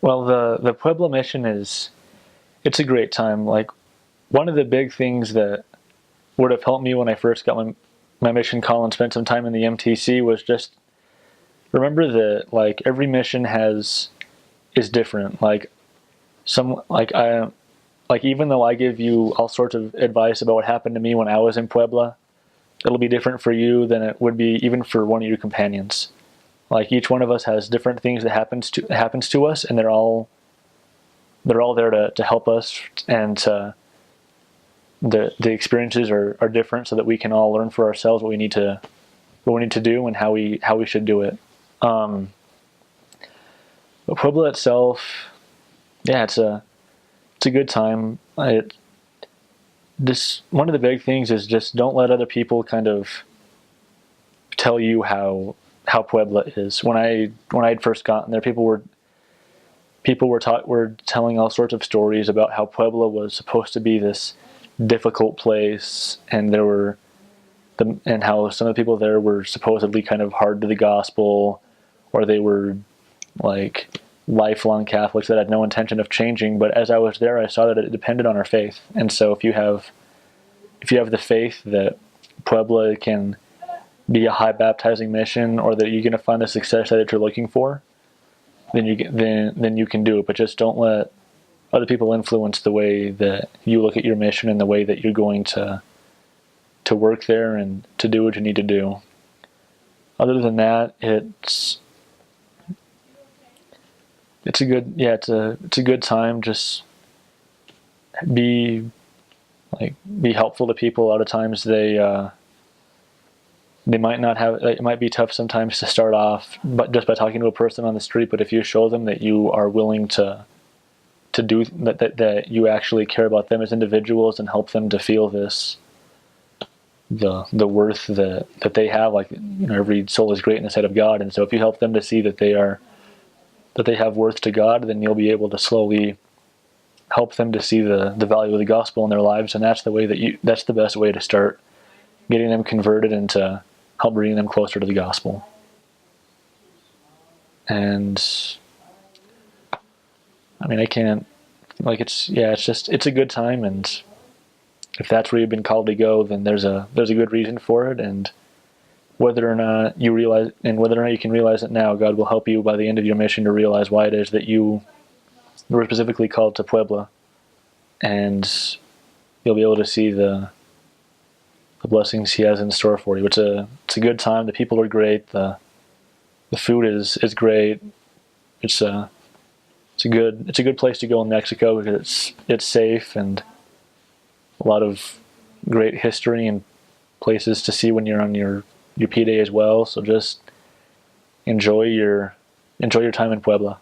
Well, the Puebla mission it's a great time. Like, one of the big things that would have helped me when I first got my mission call and spent some time in the MTC was just remember that, like, every mission is different. Like, some like even though I give you all sorts of advice about what happened to me when I was in Puebla, it'll be different for you than it would be even for one of your companions. Like, each one of us has different things that happens to us, and they're all there to help us, and the experiences are different, so that we can all learn for ourselves what we need to do and how we should do it. But Puebla itself, yeah, it's a good time. This one of the big things is just don't let other people kind of tell you how Puebla is. When I'd first gotten there, people were telling all sorts of stories about how Puebla was supposed to be this difficult place, and and how some of the people there were supposedly kind of hard to the gospel, or they were like lifelong Catholics that had no intention of changing. But as I was there, I saw that it depended on our faith. And so if you have the faith that Puebla can be a high baptizing mission, or that you're going to find the success that you're looking for, then you can do it. But just don't let other people influence the way that you look at your mission and the way that you're going to work there and to do what you need to do. Other than that, it's a good time. Just be helpful to people. A lot of times they might not have. It might be tough sometimes to start off, but just by talking to a person on the street. But if you show them that you are willing to do that you actually care about them as individuals and help them to feel the worth that they have. Like, every soul is great in the sight of God, and so if you help them to see that they have worth to God, then you'll be able to slowly help them to see the value of the gospel in their lives. And that's that's the best way to start getting them converted and to help bring them closer to the gospel. And I mean, I can't, like, it's a good time. And if that's where you've been called to go, then there's a good reason for it. And whether or not you can realize it now, God will help you by the end of your mission to realize why it is that you were specifically called to Puebla, and you'll be able to see the blessings He has in store for you. It's a good time. The people are great. The food is great. It's a good place to go in Mexico because it's safe, and a lot of great history and places to see when you're on your P Day as well. So just enjoy your time in Puebla.